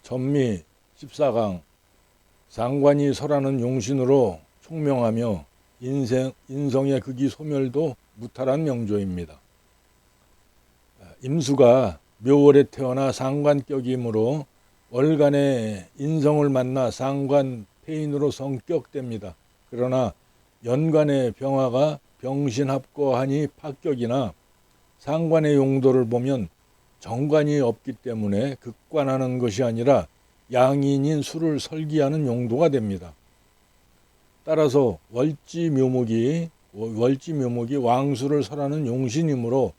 전미 14강 상관이 설하는 용신으로 총명하며 인성의 극이 소멸도 무탈한 명조입니다. 임수가 묘월에 태어나 상관격이므로 월간에 인성을 만나 상관 폐인으로 성격됩니다. 그러나 연간의 병화가 병신합거하니 파격이나 상관의 용도를 보면 정관이 없기 때문에 극관하는 것이 아니라 양인인 수를 설기하는 용도가 됩니다. 따라서 월지묘목이 왕수를 설하는 용신이므로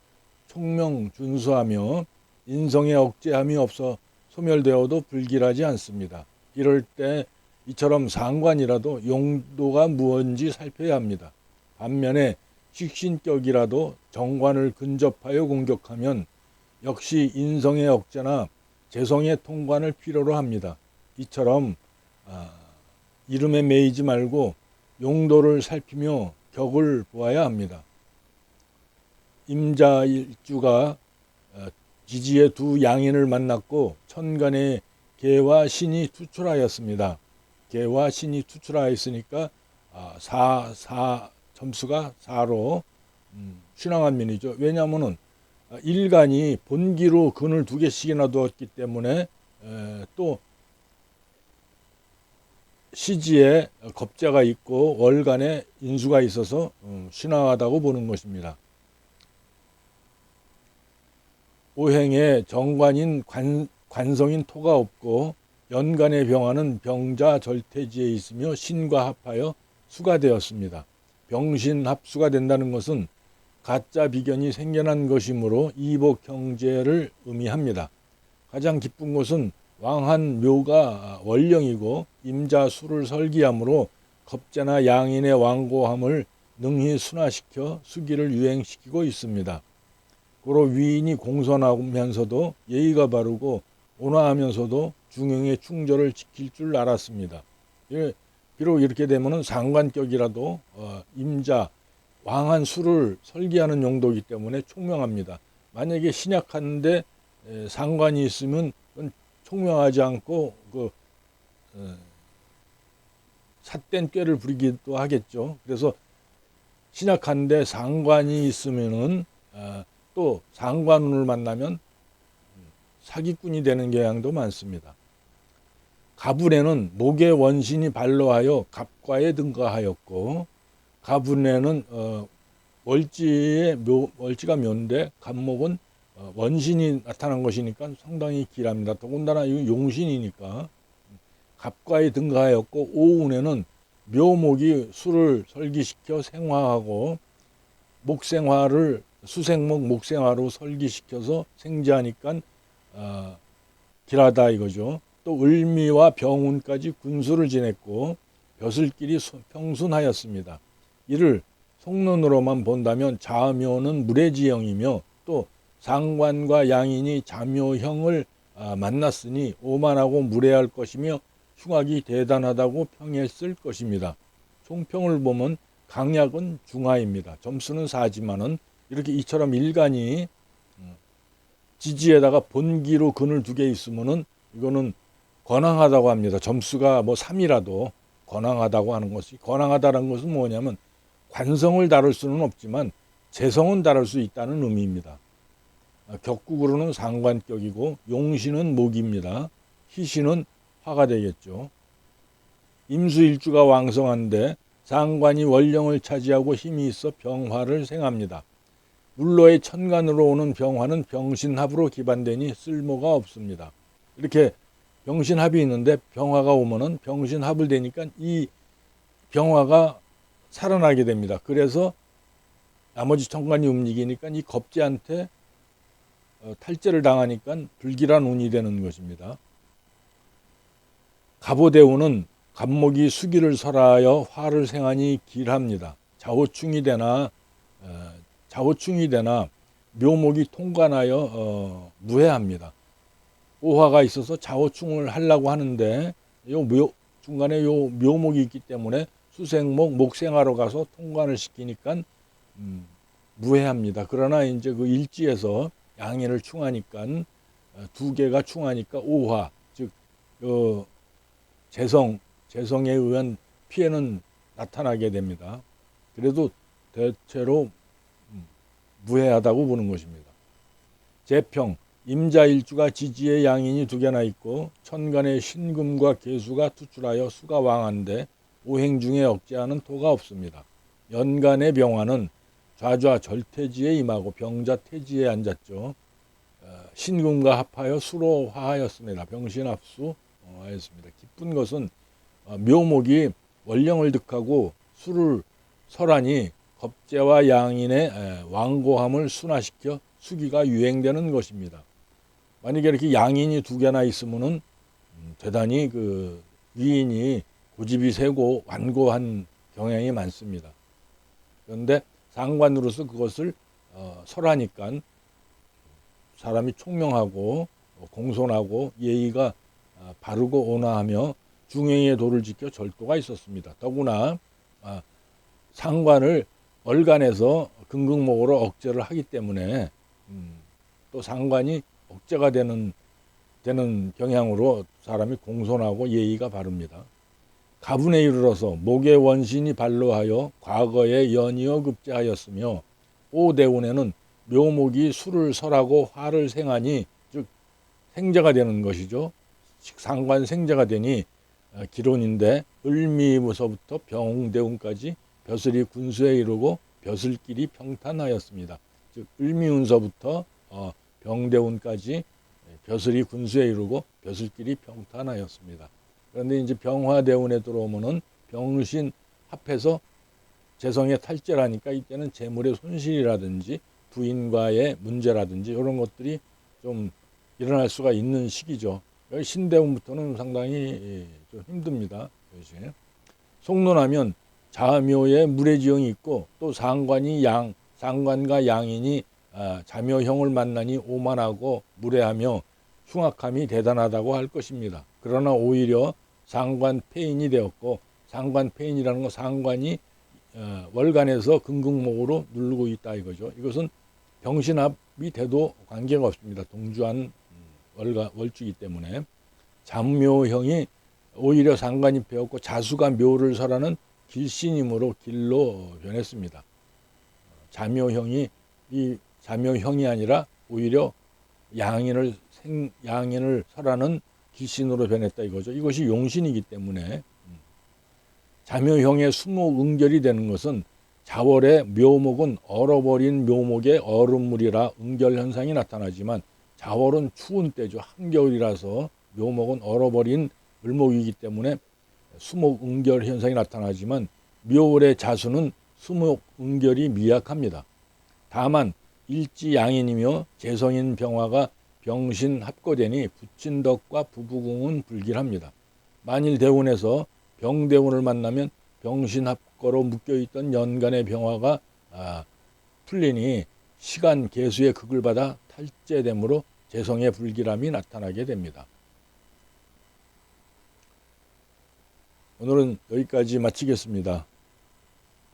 총명준수하며 인성의 억제함이 없어 소멸되어도 불길하지 않습니다. 이럴 때 이처럼 상관이라도 용도가 무언지 살펴야 합니다. 반면에 식신격이라도 정관을 근접하여 공격하면 역시 인성의 억제나 재성의 통관을 필요로 합니다. 이처럼 이름에 매이지 말고 용도를 살피며 격을 보아야 합니다. 임자일주가 지지의 두 양인을 만났고 천간에 개와 신이 투출하였습니다. 개와 신이 투출하였으니까 점수가 4로 신앙한 면이죠. 왜냐하면은 일간이 본기로 근을 2개씩이나 두었기 때문에 또 시지에 겁재가 있고 월간에 인수가 있어서 신앙하다고 보는 것입니다. 오행에 정관인 관성인 토가 없고 연간의 병화는 병자 절퇴지에 있으며 신과 합하여 수가 되었습니다. 병신합수가 된다는 것은 가짜 비견이 생겨난 것이므로 이복 형제를 의미합니다. 가장 기쁜 것은 왕한 묘가 월령이고 임자수를 설기하므로 겁재나 양인의 완고함을 능히 순화시켜 수기를 유행시키고 있습니다. 고로 위인이 공손하면서도 예의가 바르고 온화하면서도 중형의 충절을 지킬 줄 알았습니다. 비록 이렇게 되면 상관격이라도 임자 왕한 수를 설기하는 용도이기 때문에 총명합니다. 만약에 신약한데 상관이 있으면 총명하지 않고 삿된 꾀를 부리기도 하겠죠. 그래서 신약한데 상관이 있으면은 또 상관운을 만나면 사기꾼이 되는 경향도 많습니다. 가분에는 목의 원신이 반로하여 갑과에 등가하였고 가분에는 월지가 묘인데 갑목은 원신이 나타난 것이니까 상당히 길합니다. 더군다나 용신이니까 갑과에 등가하였고 오운에는 묘목이 수를 설기시켜 생화하고 목생화를 수생목 목생화로 설기시켜서 생지하니까 길하다 이거죠. 또 을미와 병운까지 군수를 지냈고 벼슬길이 평순하였습니다. 이를 속론으로만 본다면 자묘는 무례지형이며 또 상관과 양인이 자묘형을 만났으니 오만하고 무례할 것이며 흉악이 대단하다고 평했을 것입니다. 총평을 보면 강약은 중하입니다. 점수는 4지만은 이렇게 이처럼 일간이 지지에다가 본기로 근을 2개 있으면은 이거는 권황하다고 합니다. 점수가 뭐 3이라도 권황하다고 하는 것이, 권황하다는 것은 뭐냐면 관성을 다룰 수는 없지만 재성은 다룰 수 있다는 의미입니다. 격국으로는 상관격이고 용신은 목입니다. 희신은 화가 되겠죠. 임수일주가 왕성한데 상관이 원령을 차지하고 힘이 있어 병화를 생합니다. 물로의 천간으로 오는 병화는 병신합으로 기반되니 쓸모가 없습니다. 이렇게 병신합이 있는데 병화가 오면은 병신합을 되니까 이 병화가 살아나게 됩니다. 그래서 나머지 천간이 움직이니까 이 겁재한테 탈재를 당하니까 불길한 운이 되는 것입니다. 갑오대운은 갑목이 수기를 설하여 화를 생하니 길합니다. 자호충이 되나 묘목이 통관하여 무해합니다. 오화가 있어서 자호충을 하려고 하는데 중간에 요 묘목이 있기 때문에 수생목, 목생화로 가서 통관을 시키니까 무해합니다. 그러나 이제 그 일지에서 양인을 충하니까 2개가 충하니까 오화, 즉 재성에 의한 피해는 나타나게 됩니다. 그래도 대체로 무해하다고 보는 것입니다. 재평, 임자일주가 지지에 양인이 두 개나 있고 천간에 신금과 계수가 투출하여 수가 왕한데 오행 중에 억제하는 토가 없습니다. 연간의 병화는 좌좌 절퇴지에 임하고 병자 퇴지에 앉았죠. 신금과 합하여 수로 화하였습니다. 병신합수 하였습니다. 기쁜 것은 묘목이 원령을 득하고 수를 설하니 겁재와 양인의 완고함을 순화시켜 수기가 유행되는 것입니다. 만약에 이렇게 양인이 두 개나 있으면은 대단히 그 위인이 고집이 세고 완고한 경향이 많습니다. 그런데 상관으로서 그것을 설하니까 사람이 총명하고 공손하고 예의가 바르고 온화하며 중행의 도를 지켜 절도가 있었습니다. 더구나 상관을 얼간에서 금극목으로 억제를 하기 때문에 또 상관이 억제가 되는 경향으로 사람이 공손하고 예의가 바릅니다. 가분에 이르러서 목의 원신이 반로하여 과거에 연이어 급제하였으며 오대운에는 묘목이 수를 설하고 화를 생하니 즉 생자가 되는 것이죠. 상관 생자가 되니 기론인데 을미부서부터 병대운까지 벼슬이 군수에 이르고 벼슬길이 평탄하였습니다. 즉 을미운서부터 병대운까지 벼슬이 군수에 이르고 벼슬길이 평탄하였습니다. 그런데 이제 병화대운에 들어오면은 병신 합해서 재성의 탈제라니까 이때는 재물의 손실이라든지 부인과의 문제라든지 이런 것들이 좀 일어날 수가 있는 시기죠. 신대운부터는 상당히 좀 힘듭니다. 속론하면 자묘에 물의지형이 있고 또 상관과 양인이 자묘형을 만나니 오만하고 무례하며 흉악함이 대단하다고 할 것입니다. 그러나 오히려 상관폐인이 되었고, 상관폐인이라는 건 상관이 월간에서 금극목으로 누르고 있다 이거죠. 이것은 병신합이 돼도 관계가 없습니다. 동주한 월주이기 때문에 잠묘형이 오히려 상관이 배웠고 자수가 묘를 설하는 길신임으로 길로 변했습니다. 자묘형이 아니라 오히려 양인을 설하는 길신으로 변했다 이거죠. 이것이 용신이기 때문에 자묘형의 수목-응결이 되는 것은 자월의 묘목은 얼어버린 묘목의 얼음물이라 응결 현상이 나타나지만 자월은 추운 때죠. 한겨울이라서 묘목은 얼어버린 을목이기 때문에 수목-응결 현상이 나타나지만 묘월의 자수는 수목-응결이 미약합니다. 다만 일지양인이며 재성인 병화가 병신 합거되니 부친덕과 부부궁은 불길합니다. 만일 대운에서 병대운을 만나면 병신 합거로 묶여있던 연간의 병화가 풀리니 시간 계수의 극을 받아 탈제되므로 재성의 불길함이 나타나게 됩니다. 오늘은 여기까지 마치겠습니다.